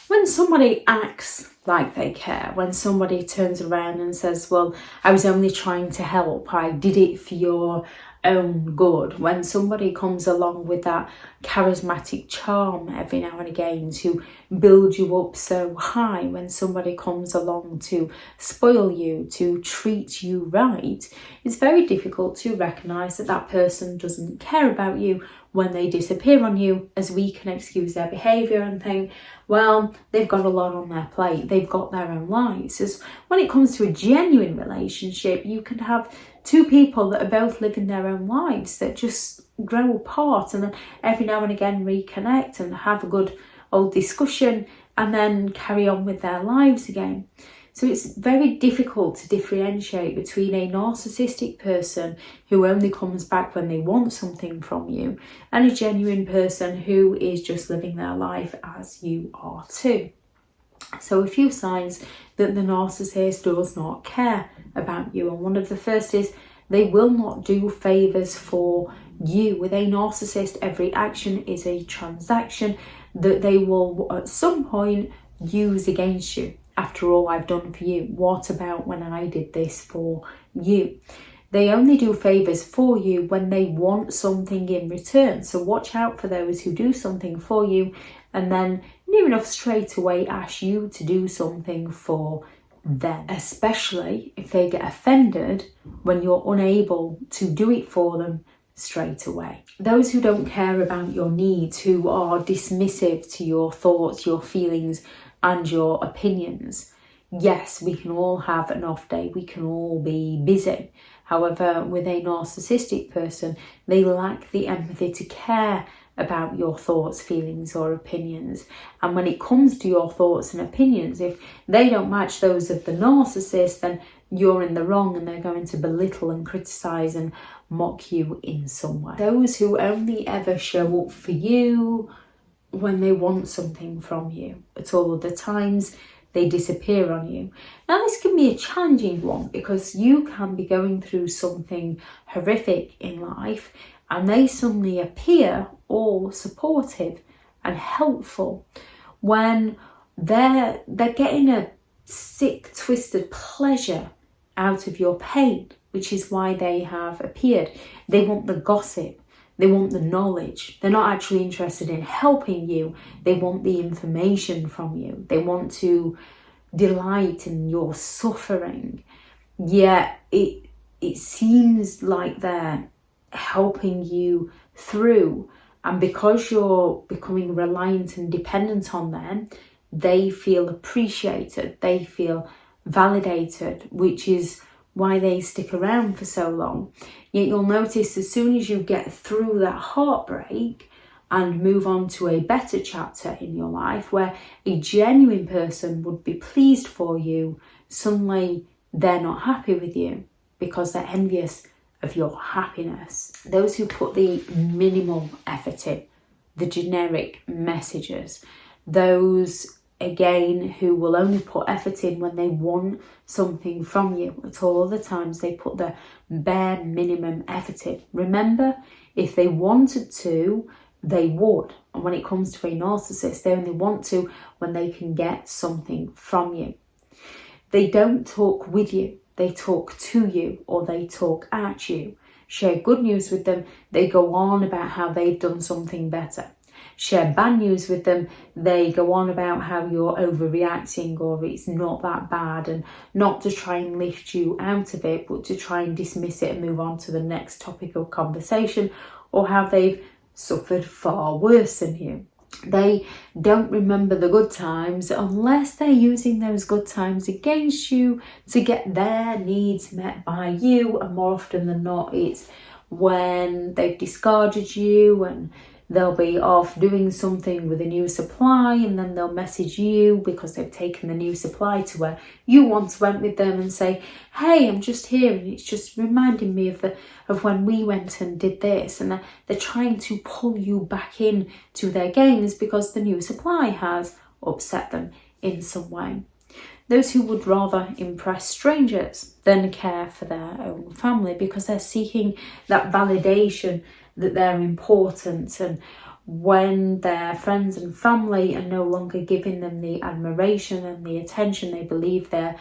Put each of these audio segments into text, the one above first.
When somebody acts like they care, when somebody turns around and says, well, I was only trying to help, I did it for your own good, when somebody comes along with that charismatic charm every now and again to build you up so high, when somebody comes along to spoil you, to treat you right, it's very difficult to recognise that that person doesn't care about you when they disappear on you, as we can excuse their behaviour and think, well, they've got a lot on their plate, they've got their own lives. As when it comes to a genuine relationship, you can have two people that are both living their own lives that just grow apart and then every now and again reconnect and have a good old discussion and then carry on with their lives again. So it's very difficult to differentiate between a narcissistic person who only comes back when they want something from you and a genuine person who is just living their life as you are too. So a few signs that the narcissist does not care about you. And one of the first is they will not do favours for you. With a narcissist, every action is a transaction that they will at some point use against you. After all I've done for you, what about when I did this for you? They only do favours for you when they want something in return. So watch out for those who do something for you and then near enough straight away ask you to do something for them, especially if they get offended when you're unable to do it for them straight away. Those who don't care about your needs, who are dismissive to your thoughts, your feelings and your opinions. Yes, we can all have an off day, we can all be busy. However, with a narcissistic person, they lack the empathy to care about your thoughts, feelings or opinions. And when it comes to your thoughts and opinions, if they don't match those of the narcissist, then you're in the wrong and they're going to belittle and criticise and mock you in some way. Those who only ever show up for you when they want something from you, at all other times they disappear on you. Now this can be a challenging one because you can be going through something horrific in life and they suddenly appear all supportive and helpful when they're getting a sick, twisted pleasure out of your pain, which is why they have appeared. They want the gossip. They want the knowledge. They're not actually interested in helping you. They want the information from you. They want to delight in your suffering. Yet it seems like they're helping you through. And because you're becoming reliant and dependent on them, they feel appreciated. They feel validated, which is why they stick around for so long. Yet you'll notice as soon as you get through that heartbreak and move on to a better chapter in your life where a genuine person would be pleased for you, suddenly they're not happy with you because they're envious of your happiness. Those who put the minimal effort in, the generic messages, those again who will only put effort in when they want something from you. At all other times they put the bare minimum effort in. Remember, if they wanted to, they would. And when it comes to a narcissist, they only want to when they can get something from you. They don't talk with you, they talk to you or they talk at you. Share good news with them, they go on about how they've done something better. Share bad news with them, they go on about how you're overreacting or it's not that bad, and not to try and lift you out of it, but to try and dismiss it and move on to the next topic of conversation, or how they've suffered far worse than you. They don't remember the good times unless they're using those good times against you to get their needs met by you, and more often than not it's when they've discarded you and they'll be off doing something with a new supply and then they'll message you because they've taken the new supply to where you once went with them and say, hey, I'm just here and it's just reminding me of when we went and did this. And they're trying to pull you back in to their games because the new supply has upset them in some way. Those who would rather impress strangers than care for their own family because they're seeking that validation that they're important, and when their friends and family are no longer giving them the admiration and the attention they believe they're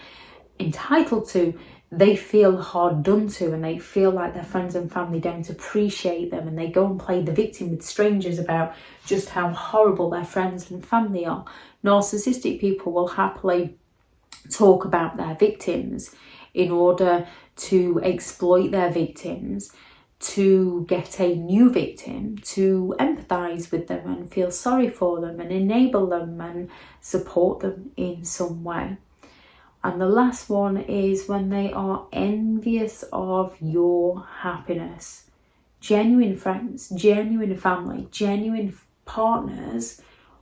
entitled to, they feel hard done to, and they feel like their friends and family don't appreciate them, and they go and play the victim with strangers about just how horrible their friends and family are. Narcissistic people will happily talk about their victims in order to exploit their victims, to get a new victim, to empathise with them and feel sorry for them and enable them and support them in some way. And the last one is when they are envious of your happiness. Genuine friends, genuine family, genuine partners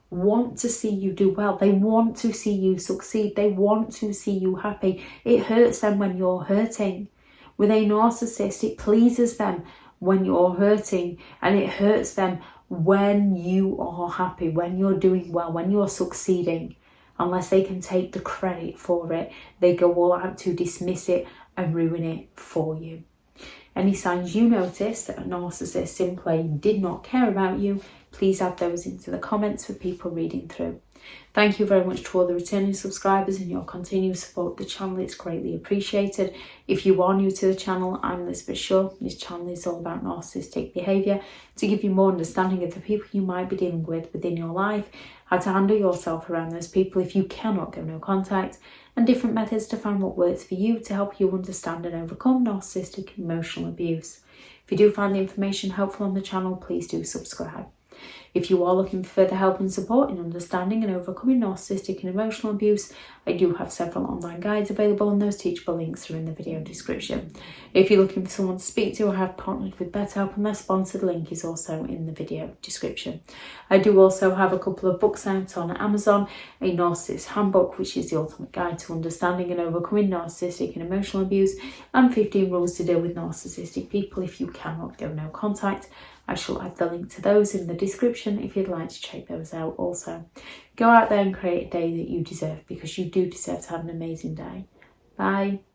want to see you do well. They want to see you succeed. They want to see you happy. It hurts them when you're hurting. With a narcissist, it pleases them when you're hurting, and it hurts them when you are happy, when you're doing well, when you're succeeding. Unless they can take the credit for it, they go all out to dismiss it and ruin it for you. Any signs you notice that a narcissist simply did not care about you, please add those into the comments for people reading through. Thank you very much to all the returning subscribers and your continued support of the channel. It's greatly appreciated. If you are new to the channel, I'm Elizabeth Shaw. This channel is all about narcissistic behaviour, to give you more understanding of the people you might be dealing with within your life, how to handle yourself around those people if you cannot go no contact, and different methods to find what works for you to help you understand and overcome narcissistic emotional abuse. If you do find the information helpful on the channel, please do subscribe. If you are looking for further help and support in understanding and overcoming narcissistic and emotional abuse, I do have several online guides available, and those teachable links are in the video description. If you're looking for someone to speak to or have partnered with BetterHelp, and their sponsored link is also in the video description. I do also have a couple of books out on Amazon, a Narcissists Handbook, which is the ultimate guide to understanding and overcoming narcissistic and emotional abuse, and 15 rules to deal with narcissistic people if you cannot go no contact. I shall add the link to those in the description if you'd like to check those out also. Go out there and create a day that you deserve, because you do deserve to have an amazing day. Bye.